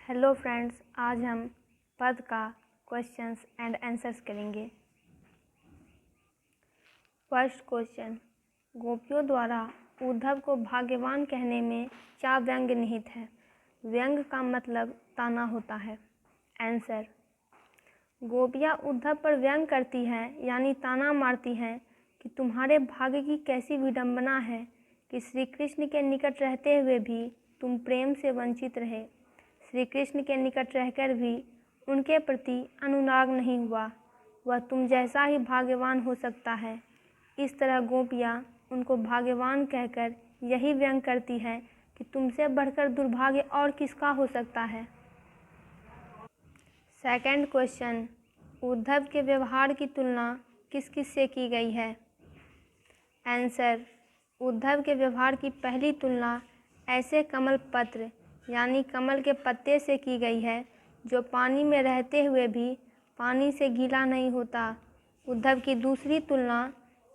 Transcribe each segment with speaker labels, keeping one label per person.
Speaker 1: Hello friends, आज हम पद का क्वेश्चंस एंड आंसर्स करेंगे। फर्स्ट क्वेश्चन, गोपियों द्वारा उद्धव को भाग्यवान कहने में क्या व्यंग निहित है? व्यंग का मतलब ताना होता है। आंसर, गोपियाँ उद्धव पर व्यंग करती हैं यानी ताना मारती हैं कि तुम्हारे भाग्य की कैसी विडंबना है कि श्री कृष्ण के निकट रहते हुए भी तुम प्रेम से वंचित रहे। श्री कृष्ण के निकट रहकर भी उनके प्रति अनुराग नहीं हुआ। वह तुम जैसा ही भाग्यवान हो सकता है। इस तरह गोपियाँ उनको भाग्यवान कहकर यही व्यंग करती हैं कि तुमसे बढ़कर दुर्भाग्य और किसका हो सकता है। सेकंड क्वेश्चन, उद्धव के व्यवहार की तुलना किस किस से की गई है? आंसर, उद्धव के व्यवहार की पहली तुलना ऐसे कमल पत्र यानी कमल के पत्ते से की गई है जो पानी में रहते हुए भी पानी से गीला नहीं होता। उद्धव की दूसरी तुलना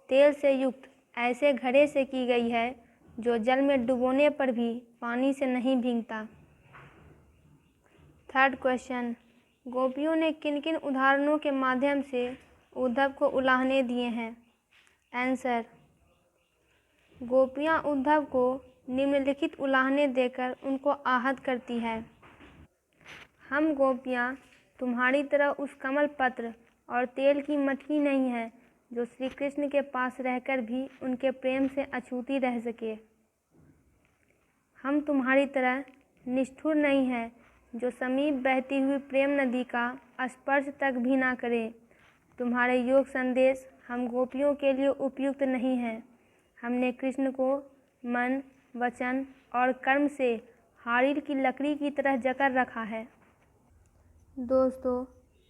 Speaker 1: तेल से युक्त ऐसे घड़े से की गई है जो जल में डुबोने पर भी पानी से नहीं भीगता। थर्ड क्वेश्चन, गोपियों ने किन किन उदाहरणों के माध्यम से उद्धव को उलाहने दिए हैं? आंसर, गोपियाँ उद्धव को निम्नलिखित उलाहने देकर उनको आहत करती है। हम गोपियाँ तुम्हारी तरह उस कमल पत्र और तेल की मटकी नहीं हैं जो श्री कृष्ण के पास रहकर भी उनके प्रेम से अछूती रह सके। हम तुम्हारी तरह निष्ठुर नहीं हैं जो समीप बहती हुई प्रेम नदी का स्पर्श तक भी ना करें। तुम्हारे योग संदेश हम गोपियों के लिए उपयुक्त नहीं हैं। हमने कृष्ण को मन, वचन और कर्म से हारिल की लकड़ी की तरह जकड़ रखा है। दोस्तों,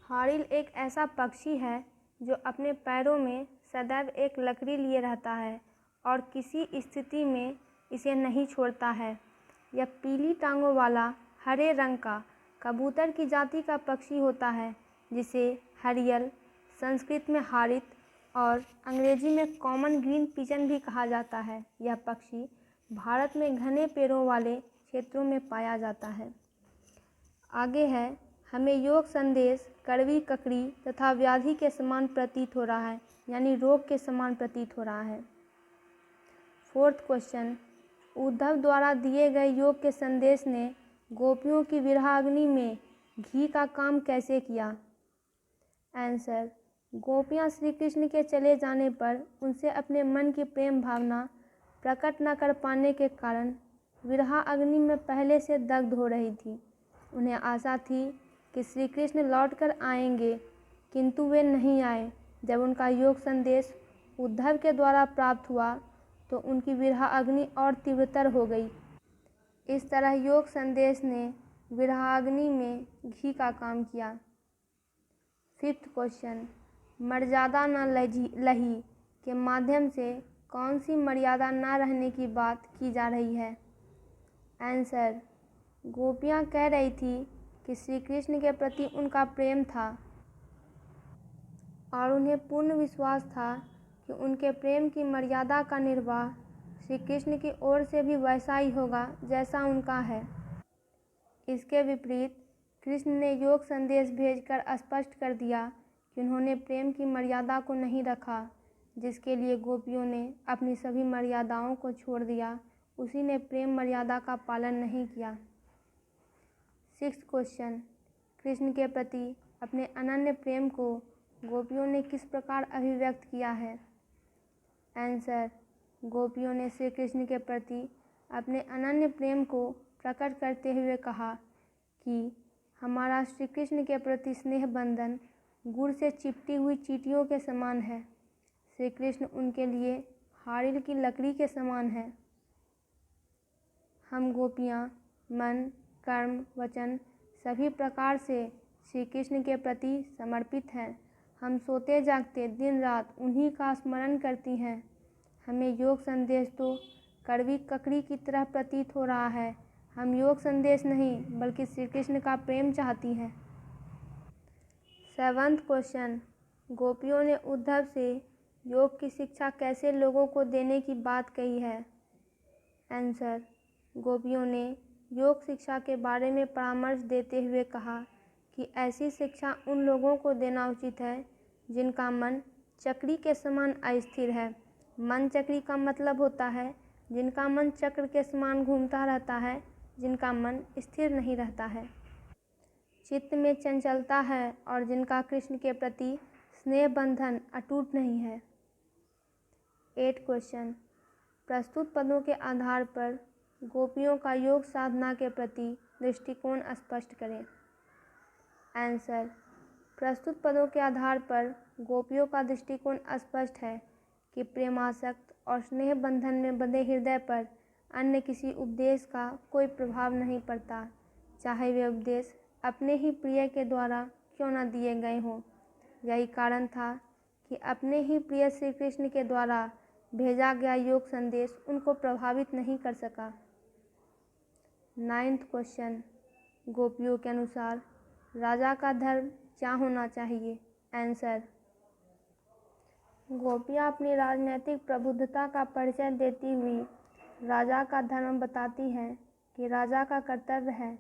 Speaker 1: हारिल एक ऐसा पक्षी है जो अपने पैरों में सदैव एक लकड़ी लिए रहता है और किसी स्थिति में इसे नहीं छोड़ता है। यह पीली टांगों वाला हरे रंग का कबूतर की जाति का पक्षी होता है जिसे हरियल, संस्कृत में हारित और अंग्रेजी में कॉमन ग्रीन पिजन भी कहा जाता है। यह पक्षी भारत में घने पेड़ों वाले क्षेत्रों में पाया जाता है। आगे है, हमें योग संदेश कड़वी ककड़ी तथा व्याधि के समान प्रतीत हो रहा है यानी रोग के समान प्रतीत हो रहा है। फोर्थ क्वेश्चन, उद्धव द्वारा दिए गए योग के संदेश ने गोपियों की विरहाग्नि में घी का काम कैसे किया? आंसर, गोपियाँ श्री कृष्ण के चले जाने पर उनसे अपने मन की प्रेम भावना प्रकट न कर पाने के कारण विरहा अग्नि में पहले से दग्ध हो रही थी। उन्हें आशा थी कि श्री कृष्ण लौटकर आएंगे, किंतु वे नहीं आए। जब उनका योग संदेश उद्धव के द्वारा प्राप्त हुआ तो उनकी विरहा अग्नि और तीव्रतर हो गई। इस तरह योग संदेश ने विरहाग्नि में घी का काम किया। फिफ्थ क्वेश्चन, मर्यादा न लही के माध्यम से कौन सी मर्यादा न रहने की बात की जा रही है? आंसर, गोपियाँ कह रही थी कि श्री कृष्ण के प्रति उनका प्रेम था और उन्हें पूर्ण विश्वास था कि उनके प्रेम की मर्यादा का निर्वाह श्री कृष्ण की ओर से भी वैसा ही होगा जैसा उनका है। इसके विपरीत कृष्ण ने योग संदेश भेजकर स्पष्ट कर दिया कि उन्होंने प्रेम की मर्यादा को नहीं रखा, जिसके लिए गोपियों ने अपनी सभी मर्यादाओं को छोड़ दिया। उसी ने प्रेम मर्यादा का पालन नहीं किया। सिक्स्थ क्वेश्चन, कृष्ण के प्रति अपने अनन्य प्रेम को गोपियों ने किस प्रकार अभिव्यक्त किया है? आंसर, गोपियों ने श्री कृष्ण के प्रति अपने अनन्य प्रेम को प्रकट करते हुए कहा कि हमारा श्री कृष्ण के प्रति स्नेह बंधन गुड़ से चिपटी हुई चींटियों के समान है। श्री कृष्ण उनके लिए हारिल की लकड़ी के समान है। हम गोपियाँ मन, कर्म, वचन सभी प्रकार से श्री कृष्ण के प्रति समर्पित हैं। हम सोते जागते दिन रात उन्हीं का स्मरण करती हैं। हमें योग संदेश तो कड़वी ककड़ी की तरह प्रतीत हो रहा है। हम योग संदेश नहीं बल्कि श्री कृष्ण का प्रेम चाहती हैं। सेवंथ क्वेश्चन, गोपियों ने उद्धव से योग की शिक्षा कैसे लोगों को देने की बात कही है? आंसर, गोपियों ने योग शिक्षा के बारे में परामर्श देते हुए कहा कि ऐसी शिक्षा उन लोगों को देना उचित है जिनका मन चक्री के समान अस्थिर है। मन चक्री का मतलब होता है जिनका मन चक्र के समान घूमता रहता है, जिनका मन स्थिर नहीं रहता है, चित्त में चंचलता है और जिनका कृष्ण के प्रति स्नेह बंधन अटूट नहीं है। 8 क्वेश्चन। प्रस्तुत पदों के आधार पर गोपियों का योग साधना के प्रति दृष्टिकोण स्पष्ट करें। आंसर। प्रस्तुत पदों के आधार पर गोपियों का दृष्टिकोण स्पष्ट है कि प्रेमासक्त और स्नेह बंधन में बंधे हृदय पर अन्य किसी उपदेश का कोई प्रभाव नहीं पड़ता, चाहे वे उपदेश अपने ही प्रिय के द्वारा क्यों न दिए गए हों। यही कारण था कि अपने ही प्रिय श्री कृष्ण के द्वारा भेजा गया योग संदेश उनको प्रभावित नहीं कर सका। 9th question. गोपियों के अनुसार राजा का धर्म क्या होना चाहिए। आंसर। गोपियाँ अपनी राजनीतिक प्रबुद्धता का परिचय देती हुई राजा का धर्म बताती हैं कि राजा का कर्तव्य है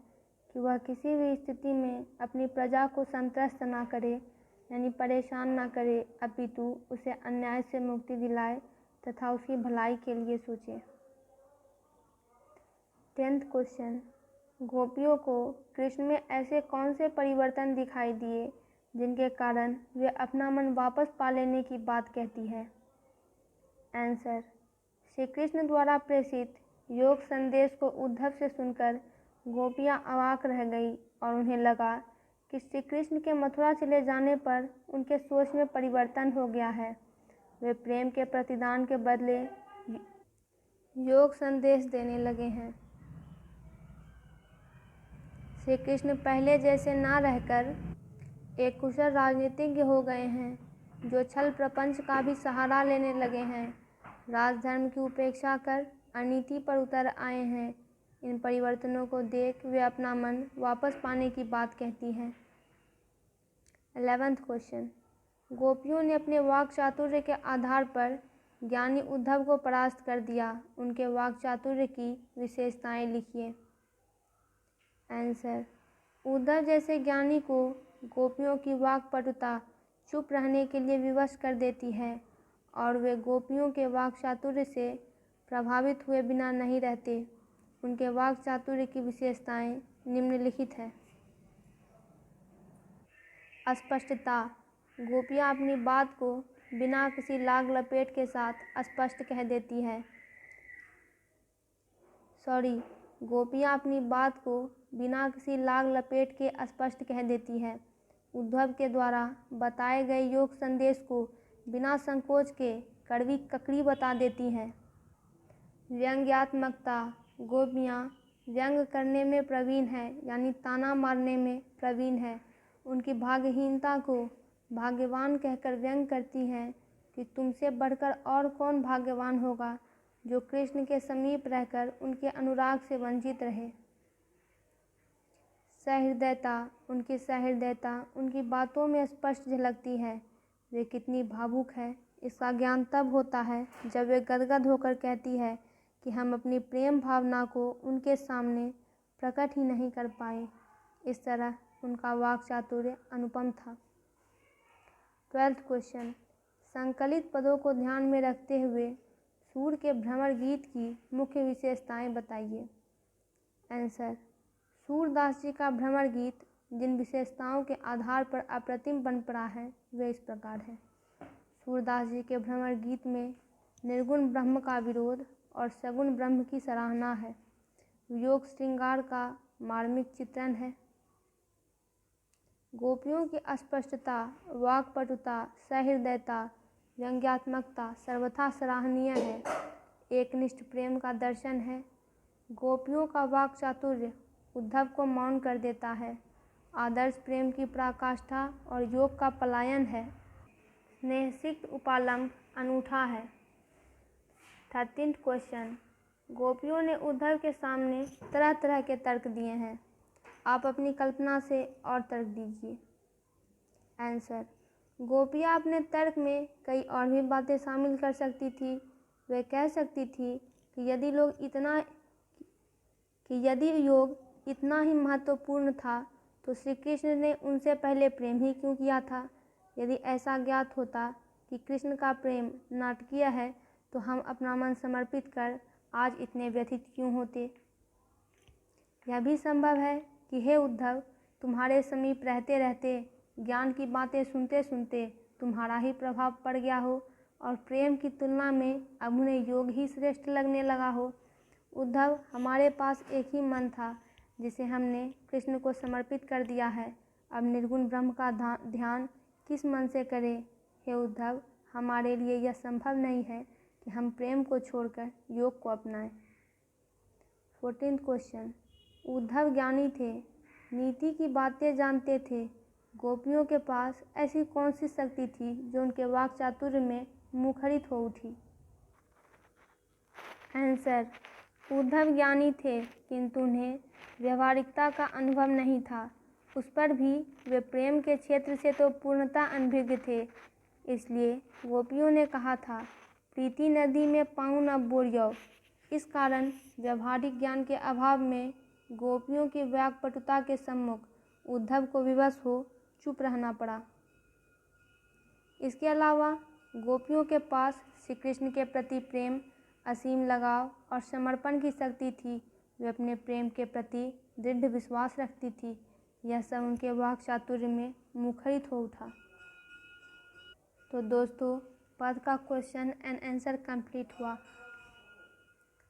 Speaker 1: कि वह किसी भी स्थिति में अपनी प्रजा को संतुष्ट ना करे, यानी परेशान ना करे, अपितु उसे अन्याय से मुक्ति दिलाए तथा उसकी भलाई के लिए सोचे। 10th question. गोपियों को कृष्ण में ऐसे कौन से परिवर्तन दिखाई दिए जिनके कारण वे अपना मन वापस पा लेने की बात कहती है। आंसर। श्री कृष्ण द्वारा प्रेषित योग संदेश को उद्धव से सुनकर गोपियाँ अवाक रह गई और उन्हें लगा कि श्री कृष्ण के मथुरा चले जाने पर उनके सोच में परिवर्तन हो गया है। वे प्रेम के प्रतिदान के बदले योग संदेश देने लगे हैं। श्री कृष्ण पहले जैसे ना रहकर एक कुशल राजनीतिज्ञ हो गए हैं, जो छल प्रपंच का भी सहारा लेने लगे हैं। राजधर्म की उपेक्षा कर अनीति पर उतर आए हैं। इन परिवर्तनों को देख वे अपना मन वापस पाने की बात कहती हैं। 11th question. गोपियों ने अपने वाक चातुर्य के आधार पर ज्ञानी उद्धव को परास्त कर दिया। उनके वाक चातुर्य की विशेषताएं लिखिए। आंसर। उद्धव जैसे ज्ञानी को गोपियों की वाक पटुता चुप रहने के लिए विवश कर देती है और वे गोपियों के वाक चातुर्य से प्रभावित हुए बिना नहीं रहते। उनके वाक चातुर्य की विशेषताएं निम्नलिखित है। स्पष्टता। गोपियाँ अपनी बात को बिना किसी लाग लपेट के साथ स्पष्ट कह देती है। गोपियाँ अपनी बात को बिना किसी लाग लपेट के स्पष्ट कह देती है। उद्धव के द्वारा बताए गए योग संदेश को बिना संकोच के कड़वी ककड़ी बता देती हैं। व्यंग्यात्मकता। गोपियाँ व्यंग करने में प्रवीण है, यानी ताना मारने में प्रवीण है। उनकी भाग्यहीनता को भाग्यवान कहकर व्यंग करती हैं कि तुमसे बढ़कर और कौन भाग्यवान होगा जो कृष्ण के समीप रहकर उनके अनुराग से वंचित रहे। सहृदयता। उनकी सहृदयता उनकी बातों में स्पष्ट झलकती है। वे कितनी भावुक है इसका ज्ञान तब होता है जब वे गदगद होकर कहती है कि हम अपनी प्रेम भावना को उनके सामने प्रकट ही नहीं कर पाए। इस तरह उनका वाक चातुर्य अनुपम था। 12th question. संकलित पदों को ध्यान में रखते हुए सूर के भ्रमर गीत की मुख्य विशेषताएं बताइए। आंसर। सूरदास जी का भ्रमर गीत जिन विशेषताओं के आधार पर अप्रतिम बन पड़ा है वे इस प्रकार है। सूरदास जी के भ्रमर गीत में निर्गुण ब्रह्म का विरोध और सगुण ब्रह्म की सराहना है। योग श्रृंगार का मार्मिक चित्रण है। गोपियों की अस्पष्टता, वाक्पटुता, सहृदयता, व्यंग्यात्मकता सर्वथा सराहनीय है। एकनिष्ठ प्रेम का दर्शन है। गोपियों का वाक चातुर्य उद्धव को मौन कर देता है। आदर्श प्रेम की पराकाष्ठा और योग का पलायन है। स्नेहसिक्त उपालंब अनूठा है। 13th question. गोपियों ने उद्धव के सामने तरह तरह के तर्क दिए हैं। आप अपनी कल्पना से और तर्क दीजिए। आंसर। गोपियाँ अपने तर्क में कई और भी बातें शामिल कर सकती थी। वे कह सकती थी कि कि यदि योग इतना ही महत्वपूर्ण था तो श्री कृष्ण ने उनसे पहले प्रेम ही क्यों किया था। यदि ऐसा ज्ञात होता कि कृष्ण का प्रेम नाटकीय है तो हम अपना मन समर्पित कर आज इतने व्यथित क्यों होते। यह भी संभव है कि हे उद्धव, तुम्हारे समीप रहते रहते ज्ञान की बातें सुनते सुनते तुम्हारा ही प्रभाव पड़ गया हो और प्रेम की तुलना में अब उन्हें योग ही श्रेष्ठ लगने लगा हो। उद्धव, हमारे पास एक ही मन था जिसे हमने कृष्ण को समर्पित कर दिया है। अब निर्गुण ब्रह्म का ध्यान किस मन से करें। हे उद्धव, हमारे लिए यह संभव नहीं है कि हम प्रेम को छोड़कर योग को अपनाएं। 14th question. उद्धव ज्ञानी थे, नीति की बातें जानते थे, गोपियों के पास ऐसी कौन सी शक्ति थी जो उनके वाक चातुर्य में मुखरित हो उठी। आंसर, उद्धव ज्ञानी थे किंतु उन्हें व्यवहारिकता का अनुभव नहीं था। उस पर भी वे प्रेम के क्षेत्र से तो पूर्णतः अनभिज्ञ थे। इसलिए गोपियों ने कहा था, प्रीति नदी में पाँव न बोरियो। इस कारण व्यवहारिक ज्ञान के अभाव में गोपियों की व्याकपटुता के सम्मुख उद्धव को विवश हो चुप रहना पड़ा। इसके अलावा गोपियों के पास श्री कृष्ण के प्रति प्रेम, असीम लगाव और समर्पण की शक्ति थी। वे अपने प्रेम के प्रति दृढ़ विश्वास रखती थी। यह सब उनके वाक चातुर्य में मुखरित हो उठा। तो दोस्तों, पद का क्वेश्चन एंड आंसर कंप्लीट हुआ।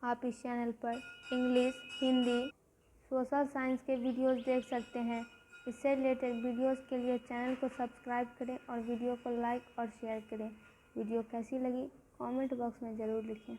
Speaker 1: आप इस चैनल पर इंग्लिश, हिंदी, सोशल साइंस के वीडियोस देख सकते हैं। इससे रिलेटेड वीडियोस के लिए चैनल को सब्सक्राइब करें और वीडियो को लाइक और शेयर करें। वीडियो कैसी लगी कमेंट बॉक्स में ज़रूर लिखें।